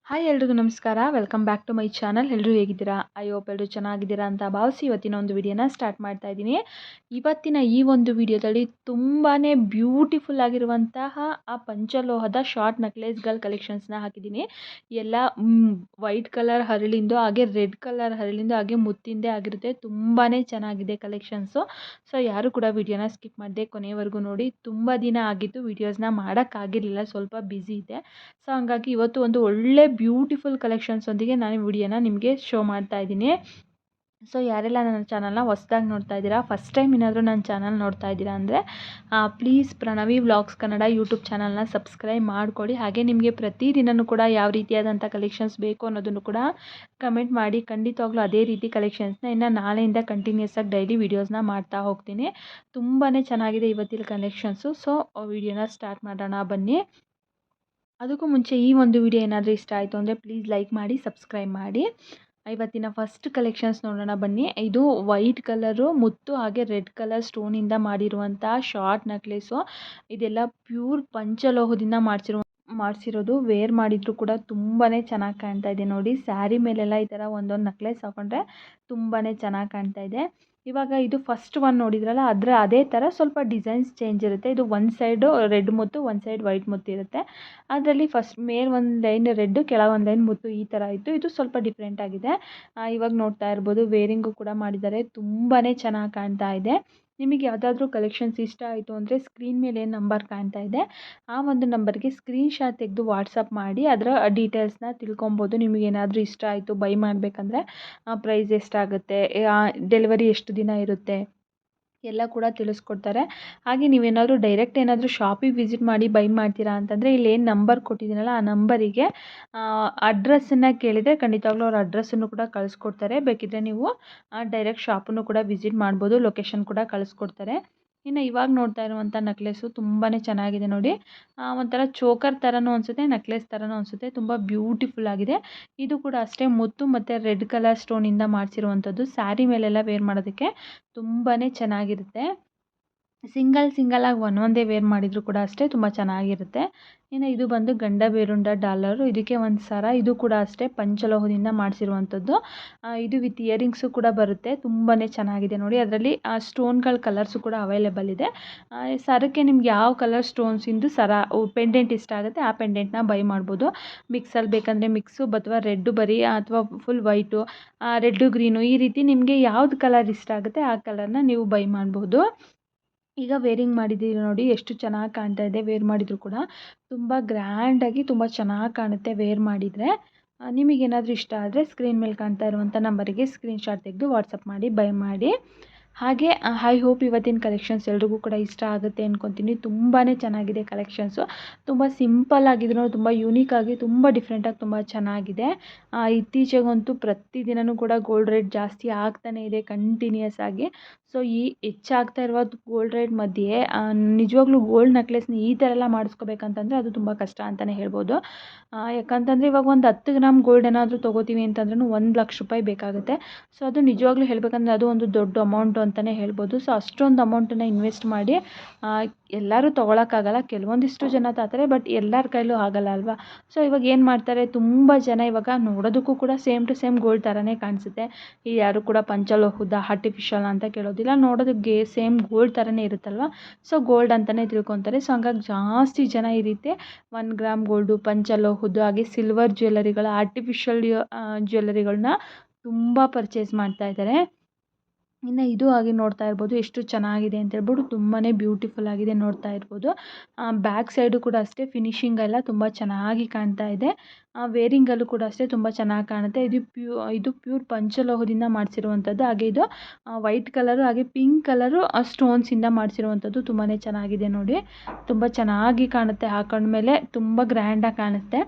Hi ಎಲ್ರಿಗೂ ನಮಸ್ಕಾರ. Welcome back to my channel. ಎಲ್ಲರೂ ಹೇಗಿದ್ದೀರಾ? ಐ ಹೋಪ್ ಎಲ್ಲರೂ ಚೆನ್ನಾಗಿದ್ದೀರಾ ಅಂತ ಭಾವಿಸಿ ಇವತ್ತಿನ ಒಂದು ವಿಡಿಯೋನ ಸ್ಟಾರ್ಟ್ ಮಾಡ್ತಾ ಇದ್ದೀನಿ. ಇವತ್ತಿನ ಈ ಒಂದು ವಿಡಿಯೋದಲ್ಲಿ ತುಂಬಾ ಬ್ಯೂಟಿಫುಲ್ ಆಗಿರುವಂತಹ ಆ ಪಂಚಲೋಹದ ಶಾರ್ಟ್ ನೆಕ್ಲೇಸ್ಗಳ ಕಲೆಕ್ಷನ್ಸ್ನ ಹಾಕಿದ್ದೀನಿ. ಎಲ್ಲ ವೈಟ್ ಕಲರ್ ಹರಳಿಂದು, ಹಾಗೆ ರೆಡ್ ಕಲರ್ ಹರಳಿಂದು, ಹಾಗೆ ಮುತ್ತಿಂದೇ ಆಗಿರುತ್ತೆ. ತುಂಬಾ ಚೆನ್ನಾಗಿದೆ ಕಲೆಕ್ಷನ್ಸು. ಸೊ ಯಾರು ಕೂಡ ವಿಡಿಯೋನ ಸ್ಕಿಪ್ ಮಾಡದೆ ಕೊನೆಯವರೆಗೂ ನೋಡಿ. ತುಂಬ ದಿನ ಆಗಿತ್ತು ವಿಡಿಯೋಸ್ನ ಮಾಡೋಕ್ಕಾಗಿರಲಿಲ್ಲ, ಸ್ವಲ್ಪ ಬ್ಯುಸಿ ಇದೆ. ಸೊ ಹಂಗಾಗಿ ಇವತ್ತು ಒಂದು ಒಳ್ಳೆ ಬ್ಯೂಟಿಫುಲ್ ಕಲೆಕ್ಷನ್ಸ್ ಒಂದಿಗೆ ನಾನು ವಿಡಿಯೋನ ನಿಮಗೆ ಶೋ ಮಾಡ್ತಾ ಇದ್ದೀನಿ. ಸೊ ಯಾರೆಲ್ಲ ನನ್ನ ಚಾನಲ್ನ ಹೊಸದಾಗಿ ನೋಡ್ತಾ ಇದ್ದೀರಾ, ಫಸ್ಟ್ ಟೈಮ್ ಏನಾದರೂ ನನ್ನ ಚಾನಲ್ ನೋಡ್ತಾ ಇದ್ದೀರಾ ಅಂದರೆ please Pranavi vlogs Kannada YouTube ಚಾನಲ್ನ ಸಬ್ಸ್ಕ್ರೈಬ್ ಮಾಡ್ಕೊಳ್ಳಿ. ಹಾಗೆ ನಿಮಗೆ ಪ್ರತಿದಿನವೂ ಕೂಡ ಯಾವ ರೀತಿಯಾದಂಥ ಕಲೆಕ್ಷನ್ಸ್ ಬೇಕು ಅನ್ನೋದನ್ನು ಕೂಡ ಕಮೆಂಟ್ ಮಾಡಿ. ಖಂಡಿತವಾಗ್ಲೂ ಅದೇ ರೀತಿ ಕಲೆಕ್ಷನ್ಸ್ನ ಇನ್ನು ನಾಳೆಯಿಂದ ಕಂಟಿನ್ಯೂಸ್ ಆಗಿ ಡೈಲಿ ವೀಡಿಯೋಸ್ನ ಮಾಡ್ತಾ ಹೋಗ್ತೀನಿ. ತುಂಬಾ ಚೆನ್ನಾಗಿದೆ ಇವತ್ತಿನ ಕಲೆಕ್ಷನ್ಸು. ಸೊ ವಿಡಿಯೋನ ಸ್ಟಾರ್ಟ್ ಮಾಡೋಣ ಬನ್ನಿ. ಅದಕ್ಕೂ ಮುಂಚೆ ಈ ಒಂದು ವಿಡಿಯೋ ಏನಾದರೂ ಇಷ್ಟ ಆಯಿತು ಅಂದರೆ ಪ್ಲೀಸ್ ಲೈಕ್ ಮಾಡಿ, ಸಬ್ಸ್ಕ್ರೈಬ್ ಮಾಡಿ. ಇವತ್ತಿನ ಫಸ್ಟ್ ಕಲೆಕ್ಷನ್ಸ್ ನೋಡೋಣ ಬನ್ನಿ. ಇದು ವೈಟ್ ಕಲರು ಮುತ್ತು ಹಾಗೆ ರೆಡ್ ಕಲರ್ ಸ್ಟೋನಿಂದ ಮಾಡಿರುವಂಥ ಶಾರ್ಟ್ ನೆಕ್ಲೇಸು. ಇದೆಲ್ಲ ಪ್ಯೂರ್ ಪಂಚಲೋಹದಿಂದ ಮಾಡಿಸಿರೋದು. ವೇರ್ ಮಾಡಿದರೂ ಕೂಡ ತುಂಬಾ ಚೆನ್ನಾಗಿ ಕಾಣ್ತಾ ಇದೆ ನೋಡಿ. ಸ್ಯಾರಿ ಮೇಲೆಲ್ಲ ಈ ಥರ ಒಂದೊಂದು ನೆಕ್ಲೇಸ್ ಹಾಕೊಂಡ್ರೆ ತುಂಬಾ ಚೆನ್ನಾಗಿ ಕಾಣ್ತಾ ಇದೆ. ಇವಾಗ ಇದು ಫಸ್ಟ್ ಒನ್ ನೋಡಿದ್ರಲ್ಲ, ಅದೇ ಥರ ಸ್ವಲ್ಪ ಡಿಸೈನ್ಸ್ ಚೇಂಜ್ ಇರುತ್ತೆ. ಇದು ಒಂದು ಸೈಡು ರೆಡ್ ಮುತ್ತು, ಒಂದು ಸೈಡ್ ವೈಟ್ ಮುತ್ತು ಇರುತ್ತೆ. ಅದರಲ್ಲಿ ಫಸ್ಟ್ ಮೇಲ್ ಒಂದು ಲೈನ್ ರೆಡ್ಡು, ಕೆಳಗೆ ಒಂದು ಲೈನ್ ಮುತ್ತು, ಈ ಥರ ಇತ್ತು. ಇದು ಸ್ವಲ್ಪ ಡಿಫ್ರೆಂಟ್ ಆಗಿದೆ. ಇವಾಗ ನೋಡ್ತಾ ಇರ್ಬೋದು, ವೇರಿಂಗು ಕೂಡ ಮಾಡಿದ್ದಾರೆ. ತುಂಬಾ ಚೆನ್ನಾಗಿ ಕಾಣ್ತಾ ಇದೆ. ನಿಮಗೆ ಯಾವುದಾದ್ರೂ ಕಲೆಕ್ಷನ್ಸ್ ಇಷ್ಟ ಆಯಿತು ಅಂದರೆ ಸ್ಕ್ರೀನ್ ಮೇಲೆ ಏನು ನಂಬರ್ ಕಾಣ್ತಾ ಇದೆ ಆ ಒಂದು ನಂಬರ್ಗೆ ಸ್ಕ್ರೀನ್ಶಾಟ್ ತೆಗೆದು ವಾಟ್ಸಪ್ ಮಾಡಿ ಅದರ ಡೀಟೇಲ್ಸ್ನ ತಿಳ್ಕೊಬೋದು. ನಿಮಗೇನಾದರೂ ಇಷ್ಟ ಆಯಿತು ಬೈ ಮಾಡಬೇಕಂದ್ರೆ ಪ್ರೈಸ್ ಎಷ್ಟಾಗುತ್ತೆ, ಡೆಲಿವರಿ ಎಷ್ಟು ದಿನ ಇರುತ್ತೆ ಎಲ್ಲ ಕೂಡ ತಿಳಿಸ್ಕೊಡ್ತಾರೆ. ಹಾಗೆ ನೀವೇನಾದರೂ ಡೈರೆಕ್ಟ್ ಏನಾದರೂ ಶಾಪಿಗೆ ವಿಸಿಟ್ ಮಾಡಿ ಬೈ ಮಾಡ್ತೀರಾ ಅಂತಂದರೆ ಇಲ್ಲಿ ಏನು ನಂಬರ್ ಕೊಟ್ಟಿದ್ದೀನಲ್ಲ ಆ ನಂಬರಿಗೆ ಅಡ್ರೆಸ್ಸನ್ನು ಕೇಳಿದರೆ ಖಂಡಿತವಾಗ್ಲೂ ಅವ್ರ ಅಡ್ರೆಸ್ಸನ್ನು ಕೂಡ ಕಳಿಸ್ಕೊಡ್ತಾರೆ. ಬೇಕಿದ್ದರೆ ನೀವು ಡೈರೆಕ್ಟ್ ಶಾಪನ್ನು ಕೂಡ ವಿಸಿಟ್ ಮಾಡ್ಬೋದು, ಲೊಕೇಶನ್ ಕೂಡ ಕಳಿಸ್ಕೊಡ್ತಾರೆ. ಇನ್ನು ಇವಾಗ ನೋಡ್ತಾ ಇರುವಂಥ ನೆಕ್ಲೆಸ್ಸು ತುಂಬಾ ಚೆನ್ನಾಗಿದೆ ನೋಡಿ. ಒಂಥರ ಚೋಕರ್ ಥರನೂ ಅನಿಸುತ್ತೆ, ನೆಕ್ಲೆಸ್ ಥರನೂ ಅನಿಸುತ್ತೆ. ತುಂಬ ಬ್ಯೂಟಿಫುಲ್ ಆಗಿದೆ. ಇದು ಕೂಡ ಅಷ್ಟೇ ಮುತ್ತು ಮತ್ತು ರೆಡ್ ಕಲರ್ ಸ್ಟೋನಿಂದ ಮಾಡಿಸಿರುವಂಥದ್ದು. ಸ್ಯಾರಿ ಮೇಲೆಲ್ಲ ವೇರ್ ಮಾಡೋದಕ್ಕೆ ತುಂಬಾ ಚೆನ್ನಾಗಿರುತ್ತೆ. ಸಿಂಗಲಾಗಿ ಒಂದೇ ವೇರ್ ಮಾಡಿದರೂ ಕೂಡ ಅಷ್ಟೇ ತುಂಬ ಚೆನ್ನಾಗಿರುತ್ತೆ. ಇನ್ನು ಇದು ಬಂದು ಗಂಡ ಬೇರುಂಡ ಡಾಲರು. ಇದಕ್ಕೆ ಒಂದು ಸರ. ಇದು ಕೂಡ ಅಷ್ಟೇ ಪಂಚಲೋಹದಿಂದ ಮಾಡಿಸಿರುವಂಥದ್ದು. ಇದು ವಿತ್ ಇಯರಿಂಗ್ಸು ಕೂಡ ಬರುತ್ತೆ. ತುಂಬಾ ಚೆನ್ನಾಗಿದೆ ನೋಡಿ. ಅದರಲ್ಲಿ ಸ್ಟೋನ್ಗಳ ಕಲರ್ಸು ಕೂಡ ಅವೈಲೇಬಲ್ ಇದೆ. ಸರಕ್ಕೆ ನಿಮ್ಗೆ ಯಾವ ಕಲರ್ ಸ್ಟೋನ್ಸಿಂದು ಸರ ಪೆಂಡೆಂಟ್ ಇಷ್ಟ ಆಗುತ್ತೆ ಆ ಪೆಂಡೆಂಟ್ನ ಬೈ ಮಾಡ್ಬೋದು. ಮಿಕ್ಸಲ್ಲಿ ಬೇಕಂದರೆ ಮಿಕ್ಸು, ಅಥವಾ ರೆಡ್ಡು ಬರೀ, ಅಥವಾ ಫುಲ್ ವೈಟು, ರೆಡ್ಡು ಗ್ರೀನು, ಈ ರೀತಿ ನಿಮಗೆ ಯಾವ್ದು ಕಲರ್ ಇಷ್ಟ ಆಗುತ್ತೆ ಆ ಕಲರ್ನ ನೀವು ಬೈ ಮಾಡ್ಬೋದು. ಈಗ ವೇರಿಂಗ್ ಮಾಡಿದ್ದೀರಿ ನೋಡಿ, ಎಷ್ಟು ಚೆನ್ನಾಗಿ ಕಾಣ್ತಾ ಇದೆ. ವೇರ್ ಮಾಡಿದರೂ ಕೂಡ ತುಂಬ ಗ್ರ್ಯಾಂಡಾಗಿ ತುಂಬ ಚೆನ್ನಾಗಿ ಕಾಣುತ್ತೆ ವೇರ್ ಮಾಡಿದರೆ. ನಿಮಗೇನಾದರೂ ಇಷ್ಟ ಆದರೆ ಸ್ಕ್ರೀನ್ ಮೇಲೆ ಕಾಣ್ತಾ ಇರುವಂಥ ನಂಬರಿಗೆ ಸ್ಕ್ರೀನ್ಶಾಟ್ ತೆಗೆದು ವಾಟ್ಸಪ್ ಮಾಡಿ ಬೈ ಮಾಡಿ. ಹಾಗೆ ಐ ಹೋಪ್ ಇವತ್ತಿನ ಕಲೆಕ್ಷನ್ಸ್ ಎಲ್ರಿಗೂ ಕೂಡ ಇಷ್ಟ ಆಗುತ್ತೆ ಅಂದ್ಕೊತೀನಿ. ತುಂಬಾ ಚೆನ್ನಾಗಿದೆ ಕಲೆಕ್ಷನ್ಸು. ತುಂಬ ಸಿಂಪಲ್ ಆಗಿದ್ರು ತುಂಬ ಯೂನಿಕಾಗಿ, ತುಂಬ ಡಿಫ್ರೆಂಟಾಗಿ ತುಂಬ ಚೆನ್ನಾಗಿದೆ. ಇತ್ತೀಚೆಗಂತೂ ಪ್ರತಿದಿನವೂ ಕೂಡ ಗೋಲ್ಡ್ ರೇಟ್ ಜಾಸ್ತಿ ಆಗ್ತಾನೇ ಇದೆ ಕಂಟಿನ್ಯೂಯಸ್ ಆಗಿ. ಸೊ ಈ ಹೆಚ್ಚಾಗ್ತಾ ಇರುವ ಗೋಲ್ಡ್ ರೇಟ್ ಮಧ್ಯೆ ನಿಜವಾಗ್ಲೂ ಗೋಲ್ಡ್ ನೆಕ್ಲೆಸ್ನ ಈ ಥರ ಎಲ್ಲ ಮಾಡಿಸ್ಕೋಬೇಕಂತಂದರೆ ಅದು ತುಂಬ ಕಷ್ಟ ಅಂತಲೇ ಹೇಳ್ಬೋದು. ಯಾಕಂತಂದರೆ ಇವಾಗ ಒಂದು 10 ಗ್ರಾಮ್ ಗೋಲ್ಡ್ ಏನಾದರೂ ತೊಗೋತೀವಿ ಅಂತಂದ್ರೂ 1 ಲಕ್ಷ ರೂಪಾಯಿ ಬೇಕಾಗುತ್ತೆ. ಸೊ ಅದು ನಿಜವಾಗ್ಲೂ ಹೇಳಬೇಕಂದ್ರೆ ಅದು ಒಂದು ದೊಡ್ಡ ಅಮೌಂಟು ಅಂತಲೇ ಹೇಳ್ಬೋದು. ಸೊ ಅಷ್ಟೊಂದು ಅಮೌಂಟನ್ನು ಇನ್ವೆಸ್ಟ್ ಮಾಡಿ ಎಲ್ಲರೂ ತೊಗೊಳಕ್ಕಾಗಲ್ಲ. ಕೆಲವೊಂದಿಷ್ಟು ಜನ ತಾತಾರೆ, ಬಟ್ ಎಲ್ಲರ ಕೈಲೂ ಆಗಲ್ಲ ಅಲ್ವಾ. ಸೊ ಇವಾಗ ಏನು ಮಾಡ್ತಾರೆ, ತುಂಬ ಜನ ಇವಾಗ ನೋಡೋದಕ್ಕೂ ಕೂಡ ಸೇಮ್ ಟು ಸೇಮ್ ಗೋಲ್ಡ್ ಥರನೇ ಕಾಣಿಸುತ್ತೆ. ಇದು ಯಾರು ಕೂಡ ಪಂಚಲೋಹದ ಆರ್ಟಿಫಿಷಿಯಲ್ ಅಂತ ಕೇಳೋದಿಲ್ಲ. ನೋಡೋದಕ್ಕೆ ಸೇಮ್ ಗೋಲ್ಡ್ ಥರನೇ ಇರುತ್ತಲ್ವ, ಸೊ ಗೋಲ್ಡ್ ಅಂತಲೇ ತಿಳ್ಕೊತಾರೆ. ಸೊ ಹಂಗಾಗಿ ಜಾಸ್ತಿ ಜನ ಈ ರೀತಿ 1 ಗ್ರಾಮ್ ಗೋಲ್ಡು, ಪಂಚಲೋಹದ್ದು, ಹಾಗೆ ಸಿಲ್ವರ್ ಜ್ಯುವೆಲರಿಗಳ ಆರ್ಟಿಫಿಷಿಯಲ್ ಜ್ಯುವೆಲರಿಗಳನ್ನ ತುಂಬ ಪರ್ಚೇಸ್ ಮಾಡ್ತಾ ಇದ್ದಾರೆ. ಇನ್ನು ಇದು ಹಾಗೆ ನೋಡ್ತಾ ಇರ್ಬೋದು ಎಷ್ಟು ಚೆನ್ನಾಗಿದೆ ಅಂತ ಹೇಳ್ಬಿಟ್ಟು. ತುಂಬಾ ಬ್ಯೂಟಿಫುಲ್ ಆಗಿದೆ ನೋಡ್ತಾ ಇರ್ಬೋದು. ಬ್ಯಾಕ್ ಸೈಡು ಕೂಡ ಅಷ್ಟೇ ಫಿನಿಶಿಂಗ್ ಎಲ್ಲ ತುಂಬ ಚೆನ್ನಾಗಿ ಕಾಣ್ತಾ ಇದೆ. ವೇರಿಂಗಲ್ಲೂ ಕೂಡ ಅಷ್ಟೇ ತುಂಬ ಚೆನ್ನಾಗಿ ಕಾಣುತ್ತೆ. ಇದು ಪ್ಯೂರ್ ಪಂಚಲೋಹದಿಂದ ಮಾಡಿಸಿರುವಂಥದ್ದು. ಹಾಗೆ ಇದು ವೈಟ್ ಕಲರು ಹಾಗೆ ಪಿಂಕ್ ಕಲರು ಸ್ಟೋನ್ಸಿಂದ ಮಾಡಿಸಿರುವಂಥದ್ದು. ತುಂಬಾ ಚೆನ್ನಾಗಿದೆ ನೋಡಿ. ತುಂಬ ಚೆನ್ನಾಗಿ ಕಾಣುತ್ತೆ ಹಾಕೊಂಡ್ಮೇಲೆ, ತುಂಬ ಗ್ರ್ಯಾಂಡಾಗಿ ಕಾಣುತ್ತೆ.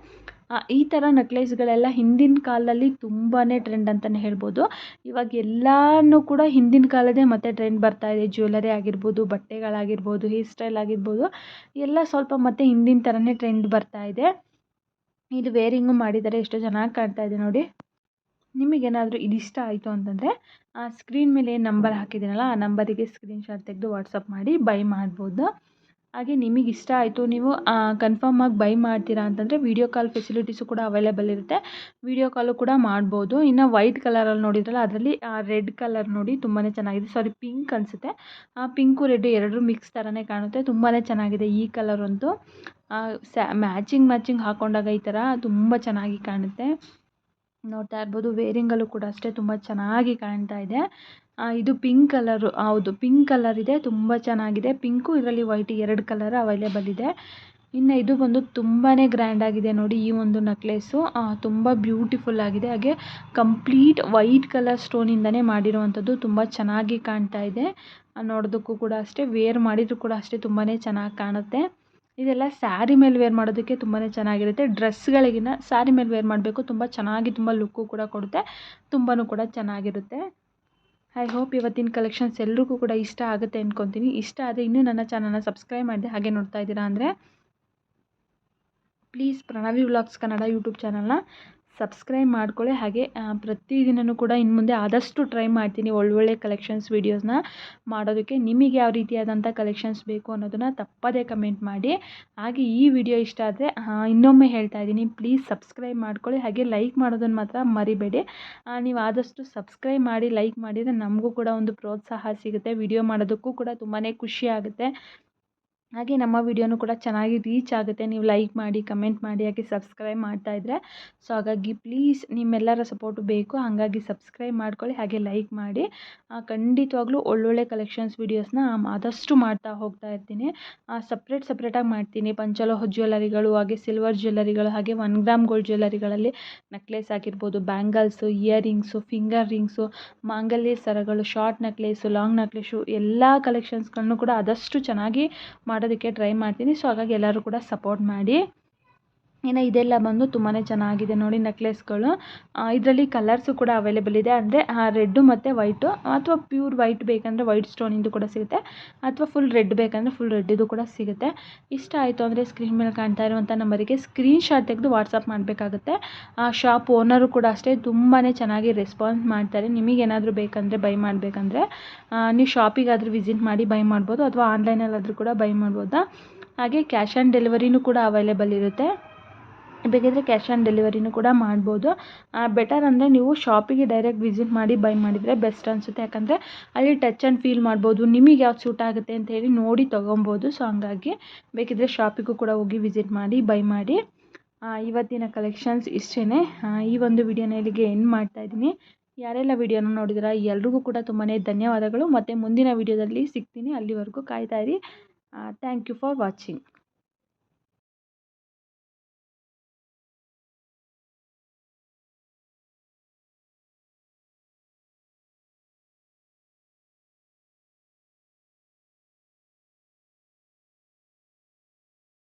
ಈ ಥರ ನೆಕ್ಲೇಸ್ಗಳೆಲ್ಲ ಹಿಂದಿನ ಕಾಲದಲ್ಲಿ ತುಂಬಾ ಟ್ರೆಂಡ್ ಅಂತಲೇ ಹೇಳ್ಬೋದು. ಇವಾಗ ಎಲ್ಲನೂ ಕೂಡ ಹಿಂದಿನ ಕಾಲದೇ ಮತ್ತೆ ಟ್ರೆಂಡ್ ಬರ್ತಾ ಇದೆ. ಜ್ಯುವೆಲರಿ ಆಗಿರ್ಬೋದು, ಬಟ್ಟೆಗಳಾಗಿರ್ಬೋದು, ಹೇರ್ ಸ್ಟೈಲ್ ಆಗಿರ್ಬೋದು, ಎಲ್ಲ ಸ್ವಲ್ಪ ಮತ್ತೆ ಹಿಂದಿನ ಥರನೇ ಟ್ರೆಂಡ್ ಬರ್ತಾ ಇದೆ. ಇದು ವೇರಿಂಗು ಮಾಡಿದ್ದಾರೆ, ಎಷ್ಟು ಚೆನ್ನಾಗಿ ಕಾಣ್ತಾ ಇದೆ ನೋಡಿ. ನಿಮಗೇನಾದರೂ ಇದಿಷ್ಟ ಆಯಿತು ಅಂತಂದರೆ ಸ್ಕ್ರೀನ್ ಮೇಲೆ ಏನು ನಂಬರ್ ಹಾಕಿದ್ದೀನಲ್ಲ ಆ ನಂಬರಿಗೆ ಸ್ಕ್ರೀನ್ಶಾಟ್ ತೆಗೆದು ವಾಟ್ಸಪ್ ಮಾಡಿ ಬೈ ಮಾಡ್ಬೋದು. ಹಾಗೆ ನಿಮಗೆ ಇಷ್ಟ ಆಯಿತು, ನೀವು ಕನ್ಫರ್ಮ್ ಆಗಿ ಬೈ ಮಾಡ್ತೀರಾ ಅಂತಂದರೆ ವೀಡಿಯೋ ಕಾಲ್ ಫೆಸಿಲಿಟೀಸು ಕೂಡ ಅವೈಲೇಬಲ್ ಇರುತ್ತೆ, ವೀಡಿಯೋ ಕಾಲು ಕೂಡ ಮಾಡ್ಬೋದು. ಇನ್ನು ವೈಟ್ ಕಲರಲ್ಲಿ ನೋಡಿದ್ರಲ್ಲ, ಅದರಲ್ಲಿ ರೆಡ್ ಕಲರ್ ನೋಡಿ ತುಂಬಾ ಚೆನ್ನಾಗಿದೆ, ಸಾರಿ ಪಿಂಕ್ ಅನಿಸುತ್ತೆ, ಪಿಂಕು ರೆಡ್ ಎರಡೂ ಮಿಕ್ಸ್ ಥರನೇ ಕಾಣುತ್ತೆ, ತುಂಬಾ ಚೆನ್ನಾಗಿದೆ ಈ ಕಲರ್ ಅಂತೂ. ಮ್ಯಾಚಿಂಗ್ ಹಾಕ್ಕೊಂಡಾಗ ಈ ಥರ ತುಂಬ ಚೆನ್ನಾಗಿ ಕಾಣುತ್ತೆ. ನೋಡ್ತಾ ಇರ್ಬೋದು, ವೇರಿಂಗಲ್ಲೂ ಕೂಡ ಅಷ್ಟೇ ತುಂಬ ಚೆನ್ನಾಗಿ ಕಾಣ್ತಾ ಇದೆ. ಇದು ಪಿಂಕ್ ಕಲರು, ಹೌದು ಪಿಂಕ್ ಕಲರ್ ಇದೆ, ತುಂಬ ಚೆನ್ನಾಗಿದೆ. ಪಿಂಕು ಇದರಲ್ಲಿ ವೈಟ್ ಎರಡು ಕಲರ್ ಅವೈಲೇಬಲ್ ಇದೆ. ಇನ್ನು ಇದು ಬಂದು ತುಂಬಾ ಗ್ರ್ಯಾಂಡ್ ಆಗಿದೆ ನೋಡಿ, ಈ ಒಂದು ನೆಕ್ಲೆಸ್ಸು ತುಂಬ ಬ್ಯೂಟಿಫುಲ್ ಆಗಿದೆ. ಹಾಗೆ ಕಂಪ್ಲೀಟ್ ವೈಟ್ ಕಲರ್ ಸ್ಟೋನಿಂದನೇ ಮಾಡಿರುವಂಥದ್ದು, ತುಂಬ ಚೆನ್ನಾಗಿ ಕಾಣ್ತಾ ಇದೆ. ನೋಡೋದಕ್ಕೂ ಕೂಡ ಅಷ್ಟೇ, ವೇರ್ ಮಾಡಿದರೂ ಕೂಡ ಅಷ್ಟೇ ತುಂಬಾ ಚೆನ್ನಾಗಿ ಕಾಣುತ್ತೆ. ಇದೆಲ್ಲ ಸ್ಯಾರಿ ಮೇಲೆ ವೇರ್ ಮಾಡೋದಕ್ಕೆ ತುಂಬಾ ಚೆನ್ನಾಗಿರುತ್ತೆ. ಡ್ರೆಸ್ಗಳಿಗಿನ್ನ ಸ್ಯಾರಿ ಮೇಲೆ ವೇರ್ ಮಾಡಬೇಕು, ತುಂಬ ಚೆನ್ನಾಗಿ ತುಂಬ ಲುಕ್ಕು ಕೂಡ ಕೊಡುತ್ತೆ, ತುಂಬಾ ಕೂಡ ಚೆನ್ನಾಗಿರುತ್ತೆ. ಐ ಹೋಪ್ ಇವತ್ತಿನ ಕಲೆಕ್ಷನ್ಸ್ ಎಲ್ರಿಗೂ ಕೂಡ ಇಷ್ಟ ಆಗುತ್ತೆ ಅಂದ್ಕೊತೀನಿ. ಇಷ್ಟ ಆದರೆ ಇನ್ನೂ ನನ್ನ ಚಾನಲ್ನ ಸಬ್ಸ್ಕ್ರೈಬ್ ಮಾಡಿದೆ ಹಾಗೆ ನೋಡ್ತಾ ಇದ್ದೀರಾ ಅಂದರೆ please Pranavi vlogs Kannada YouTube ಚಾನಲ್ನ ಸಬ್ಸ್ಕ್ರೈಬ್ ಮಾಡ್ಕೊಳ್ಳಿ. ಹಾಗೆ ಪ್ರತಿದಿನವೂ ಕೂಡ ಇನ್ನು ಮುಂದೆ ಆದಷ್ಟು ಟ್ರೈ ಮಾಡ್ತೀನಿ ಒಳ್ಳೊಳ್ಳೆ ಕಲೆಕ್ಷನ್ಸ್ ವೀಡಿಯೋಸ್ನ ಮಾಡೋದಕ್ಕೆ. ನಿಮಗೆ ಯಾವ ರೀತಿಯಾದಂಥ ಕಲೆಕ್ಷನ್ಸ್ ಬೇಕು ಅನ್ನೋದನ್ನು ತಪ್ಪದೇ ಕಮೆಂಟ್ ಮಾಡಿ. ಹಾಗೆ ಈ ವಿಡಿಯೋ ಇಷ್ಟ ಆದರೆ ಇನ್ನೊಮ್ಮೆ ಹೇಳ್ತಾ ಇದ್ದೀನಿ, ಪ್ಲೀಸ್ ಸಬ್ಸ್ಕ್ರೈಬ್ ಮಾಡ್ಕೊಳ್ಳಿ. ಹಾಗೆ ಲೈಕ್ ಮಾಡೋದನ್ನು ಮಾತ್ರ ಮರಿಬೇಡಿ. ನೀವು ಆದಷ್ಟು ಸಬ್ಸ್ಕ್ರೈಬ್ ಮಾಡಿ, ಲೈಕ್ ಮಾಡಿದರೆ ನಮಗೂ ಕೂಡ ಒಂದು ಪ್ರೋತ್ಸಾಹ ಸಿಗುತ್ತೆ, ವಿಡಿಯೋ ಮಾಡೋದಕ್ಕೂ ಕೂಡ ತುಂಬಾ ಖುಷಿ ಆಗುತ್ತೆ. ಹಾಗೆ ನಮ್ಮ ವಿಡಿಯೋನೂ ಕೂಡ ಚೆನ್ನಾಗಿ ರೀಚ್ ಆಗುತ್ತೆ, ನೀವು ಲೈಕ್ ಮಾಡಿ, ಕಮೆಂಟ್ ಮಾಡಿ, ಹಾಗೆ ಸಬ್ಸ್ಕ್ರೈಬ್ ಮಾಡ್ತಾಯಿದ್ರೆ. ಸೊ ಹಾಗಾಗಿ ಪ್ಲೀಸ್ ನಿಮ್ಮೆಲ್ಲರ ಸಪೋರ್ಟು ಬೇಕು, ಹಾಗಾಗಿ ಸಬ್ಸ್ಕ್ರೈಬ್ ಮಾಡ್ಕೊಳ್ಳಿ, ಹಾಗೆ ಲೈಕ್ ಮಾಡಿ. ಖಂಡಿತವಾಗ್ಲೂ ಒಳ್ಳೊಳ್ಳೆ ಕಲೆಕ್ಷನ್ಸ್ ವೀಡಿಯೋಸ್ನ ಆದಷ್ಟು ಮಾಡ್ತಾ ಹೋಗ್ತಾ ಇರ್ತೀನಿ. ಸಪ್ರೇಟಾಗಿ ಮಾಡ್ತೀನಿ, ಪಂಚಲೋಹ ಜ್ಯುವೆಲರಿಗಳು, ಹಾಗೆ ಸಿಲ್ವರ್ ಜ್ಯುವೆಲರಿಗಳು, ಹಾಗೆ 1 ಗ್ರಾಮ್ ಗೋಲ್ಡ್ ಜ್ಯುವೆಲರಿಗಳಲ್ಲಿ ನೆಕ್ಲೆಸ್ ಆಗಿರ್ಬೋದು, ಬ್ಯಾಂಗಲ್ಸು, ಇಯರಿಂಗ್ಸು, ಫಿಂಗರ್ ರಿಂಗ್ಸು, ಮಾಂಗಲ್ಯ ಸರಗಳು, ಶಾರ್ಟ್ ನೆಕ್ಲೆಸು, ಲಾಂಗ್ ನೆಕ್ಲೆಸು, ಎಲ್ಲ ಕಲೆಕ್ಷನ್ಸ್ಗಳನ್ನು ಕೂಡ ಆದಷ್ಟು ಚೆನ್ನಾಗಿ ಮಾಡೋದಕ್ಕೆ ಟ್ರೈ ಮಾಡ್ತೀನಿ. ಸೊ ಹಾಗಾಗಿ ಎಲ್ಲರೂ ಕೂಡ ಸಪೋರ್ಟ್ ಮಾಡಿ. ಇನ್ನು ಇದೆಲ್ಲ ಬಂದು ತುಂಬಾ ಚೆನ್ನಾಗಿದೆ ನೋಡಿ ನೆಕ್ಲೆಸ್ಗಳು. ಇದರಲ್ಲಿ ಕಲರ್ಸು ಕೂಡ ಅವೈಲೇಬಲ್ ಇದೆ, ಅಂದರೆ ರೆಡ್ಡು ಮತ್ತು ವೈಟು, ಅಥವಾ ಪ್ಯೂರ್ ವೈಟ್ ಬೇಕಂದರೆ ವೈಟ್ ಸ್ಟೋನಿಂದು ಕೂಡ ಸಿಗುತ್ತೆ, ಅಥವಾ ಫುಲ್ ರೆಡ್ ಬೇಕಂದರೆ ಫುಲ್ ರೆಡ್ಡಿದು ಕೂಡ ಸಿಗುತ್ತೆ. ಇಷ್ಟ ಆಯಿತು ಅಂದರೆ ಸ್ಕ್ರೀನ್ ಮೇಲೆ ಕಾಣ್ತಾ ಇರುವಂಥ ನಂಬರಿಗೆ ಸ್ಕ್ರೀನ್ಶಾಟ್ ತೆಗೆದು ವಾಟ್ಸಪ್ ಮಾಡಬೇಕಾಗುತ್ತೆ. ಶಾಪ್ ಓನರು ಕೂಡ ಅಷ್ಟೇ ತುಂಬಾ ಚೆನ್ನಾಗಿ ರೆಸ್ಪಾನ್ಸ್ ಮಾಡ್ತಾರೆ. ನಿಮಗೇನಾದರೂ ಬೇಕಂದರೆ ಬೈ ಮಾಡಬೇಕಂದ್ರೆ ನೀವು ಶಾಪಿಗಾದರೂ ವಿಸಿಟ್ ಮಾಡಿ ಬೈ ಮಾಡ್ಬೋದು, ಅಥವಾ ಆನ್ಲೈನಲ್ಲಾದರೂ ಕೂಡ ಬೈ ಮಾಡ್ಬೋದಾ. ಹಾಗೆ ಕ್ಯಾಶ್ ಆನ್ ಡೆಲಿವರಿನೂ ಕೂಡ ಅವೈಲೇಬಲ್ ಇರುತ್ತೆ, ಬೇಕಿದ್ದರೆ ಕ್ಯಾಶ್ ಆನ್ ಡೆಲಿವರಿನೂ ಕೂಡ ಮಾಡ್ಬೋದು. ಬೆಟರ್ ಅಂದರೆ ನೀವು ಶಾಪಿಗೆ ಡೈರೆಕ್ಟ್ ವಿಸಿಟ್ ಮಾಡಿ ಬೈ ಮಾಡಿದರೆ ಬೆಸ್ಟ್ ಅನಿಸುತ್ತೆ, ಯಾಕಂದರೆ ಅಲ್ಲಿ ಟಚ್ ಆ್ಯಂಡ್ ಫೀಲ್ ಮಾಡ್ಬೋದು, ನಿಮಗೆ ಯಾವ್ದು ಸೂಟ್ ಆಗುತ್ತೆ ಅಂತ ಹೇಳಿ ನೋಡಿ ತೊಗೊಬೋದು. ಸೊ ಹಂಗಾಗಿ ಬೇಕಿದ್ದರೆ ಶಾಪಿಗೂ ಕೂಡ ಹೋಗಿ ವಿಸಿಟ್ ಮಾಡಿ ಬೈ ಮಾಡಿ. ಇವತ್ತಿನ ಕಲೆಕ್ಷನ್ಸ್ ಇಷ್ಟೇ. ಈ ಒಂದು ವಿಡಿಯೋನ ಇಲ್ಲಿಗೆ ಎಂಡ್ ಮಾಡ್ತಾಯಿದ್ದೀನಿ. ಯಾರೆಲ್ಲ ವಿಡಿಯೋನ ನೋಡಿದಿರಾ ಎಲ್ರಿಗೂ ಕೂಡ ತುಂಬಾ ಧನ್ಯವಾದಗಳು. ಮತ್ತು ಮುಂದಿನ ವಿಡಿಯೋದಲ್ಲಿ ಸಿಗ್ತೀನಿ, ಅಲ್ಲಿವರೆಗೂ ಕಾಯ್ತಾ ಇರಿ. Thank you for watching.